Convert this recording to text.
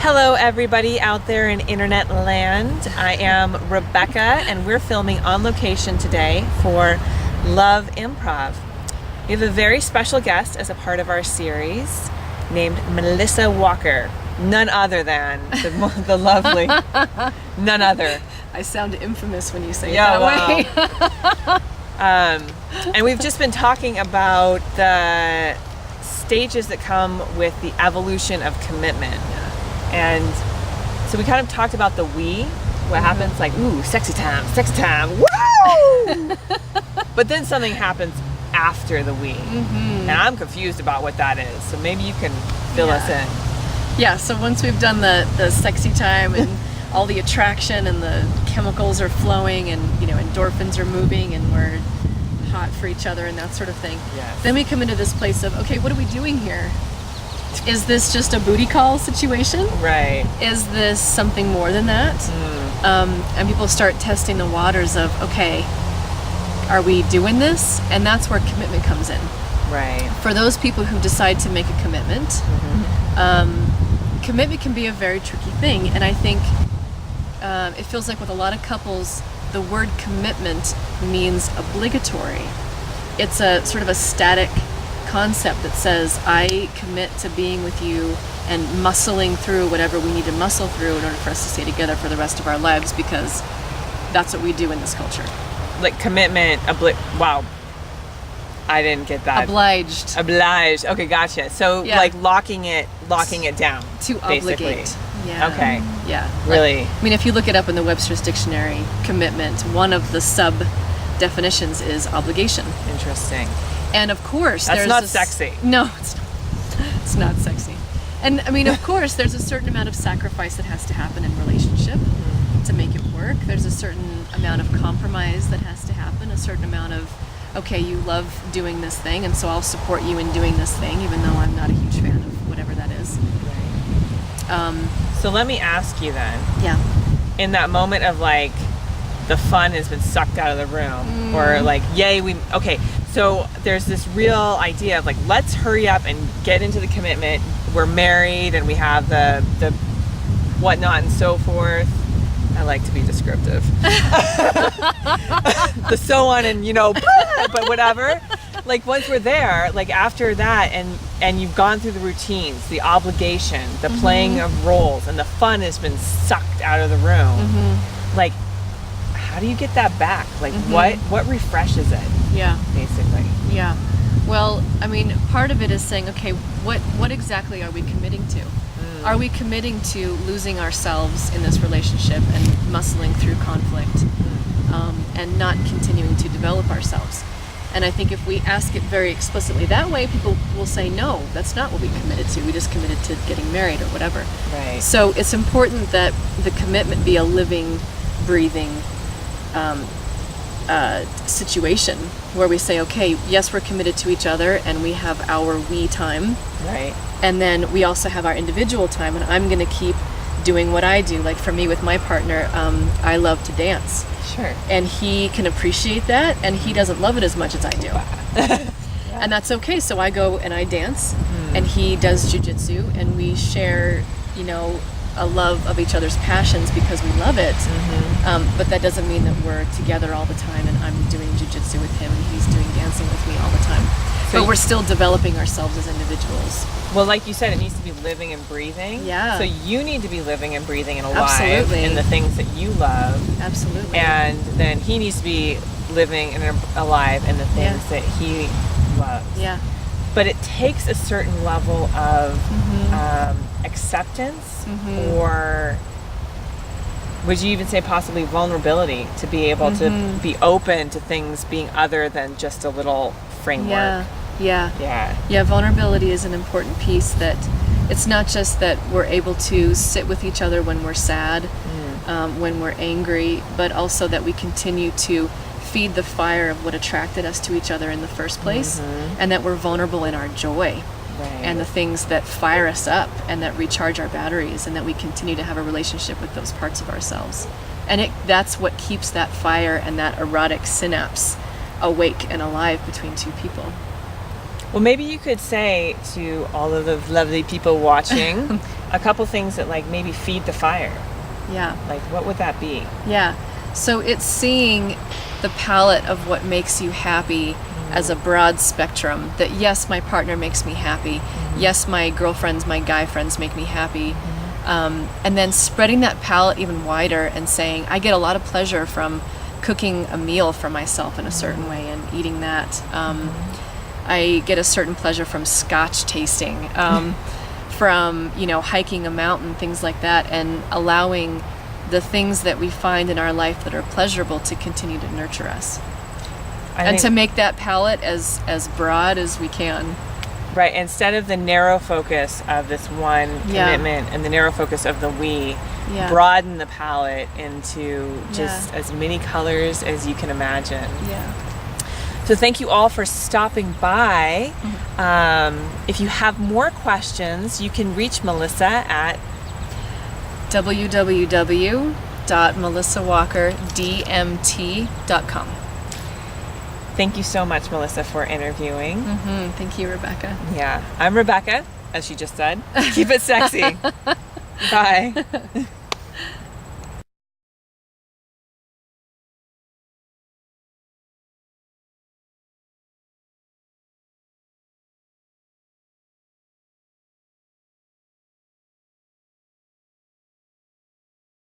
Hello, everybody out there in internet land. I am Rebecca, and we're filming on location today for Love Improv. We have a very special guest as a part of our series named Melissa Walker. None other than the lovely, none other. I sound infamous when you say it that way. And we've just been talking about the stages that come with the evolution of commitment. And so we kind of talked about the we, what happens like, ooh, sexy time, woo! But then something happens after the we. And I'm confused about what that is. So maybe you can fill us in. Yeah, so once we've done the sexy time and all the attraction and the chemicals are flowing and, endorphins are moving and we're hot for each other and that sort of thing. Yes. Then we come into this place of, okay, what are we doing here? Is this just a booty call situation? Right. Is this something more than that? And people start testing the waters of, okay, are we doing this? And that's where commitment comes in. Right. For those people who decide to make a commitment, commitment can be a very tricky thing. And I think it feels like with a lot of couples, the word commitment means obligatory. It's a sort of a static concept that says I commit to being with you and muscling through whatever we need to muscle through in order for us to stay together for the rest of our lives, because that's what we do in this culture. Like commitment, wow, I didn't get that. Obliged. Okay, gotcha. So like locking it down. To basically. obligate. Yeah. Okay. Yeah. Really? If you look it up in the Webster's Dictionary, commitment, one of the sub definitions is obligation. Interesting. And of course, that's not sexy. No, it's not. It's not sexy. And of course, there's a certain amount of sacrifice that has to happen in relationship to make it work. There's a certain amount of compromise that has to happen, a certain amount of, okay, you love doing this thing, and so I'll support you in doing this thing, even though I'm not a huge fan of whatever that is. Right. So let me ask you then. Yeah. In that moment of like, the fun has been sucked out of the room, or like, yay, okay. So there's this real idea of like, let's hurry up and get into the commitment. We're married and we have the whatnot and so forth. I like to be descriptive. The so on and but whatever. Like once we're there, like after that and you've gone through the routines, the obligation, the playing of roles, and the fun has been sucked out of the room. Like, how do you get that back? Like what refreshes it? Yeah. Basically. Yeah. Well, part of it is saying, okay, what exactly are we committing to? Are we committing to losing ourselves in this relationship and muscling through conflict and not continuing to develop ourselves? And I think if we ask it very explicitly that way, people will say, no, that's not what we committed to. We just committed to getting married or whatever. Right. So it's important that the commitment be a living, breathing situation where we say, okay, yes, we're committed to each other and we have our we time. Right. And then we also have our individual time, and I'm going to keep doing what I do. Like for me with my partner, I love to dance. Sure. And he can appreciate that, and he doesn't love it as much as I do. And that's okay. So I go and I dance, and he does jujitsu, and we share, a love of each other's passions because we love it. But that doesn't mean that we're together all the time and I'm doing jujitsu with him and he's doing dancing with me all the time. But we're still developing ourselves as individuals. Well, like you said, it needs to be living and breathing. Yeah. So you need to be living and breathing and alive Absolutely. in the things that you love. Absolutely. And then he needs to be living and alive in the things that he loves. Yeah. But it takes a certain level of acceptance or would you even say possibly vulnerability to be able to be open to things being other than just a little framework. Yeah, vulnerability is an important piece. That it's not just that we're able to sit with each other when we're sad, when we're angry, but also that we continue to feed the fire of what attracted us to each other in the first place, and that we're vulnerable in our joy. Right. And the things that fire us up and that recharge our batteries, and that we continue to have a relationship with those parts of ourselves. And that's what keeps that fire and that erotic synapse awake and alive between two people. Well, maybe you could say to all of the lovely people watching, a couple things that like maybe feed the fire. Yeah. Like what would that be? Yeah. So it's seeing the palette of what makes you happy as a broad spectrum. That yes, my partner makes me happy. Yes, my girlfriends, my guy friends make me happy. And then spreading that palette even wider and saying, I get a lot of pleasure from cooking a meal for myself in a certain way and eating that. I get a certain pleasure from scotch tasting, from, hiking a mountain, things like that, and allowing the things that we find in our life that are pleasurable to continue to nurture us. And to make that palette as broad as we can. Right, instead of the narrow focus of this one commitment and the narrow focus of the we, broaden the palette into just as many colors as you can imagine. Yeah. So thank you all for stopping by. If you have more questions, you can reach Melissa at www.melissawalkerdmt.com. Thank you so much, Melissa, for interviewing. Thank you, Rebecca. Yeah, I'm Rebecca, as she just said. Keep it sexy. Bye.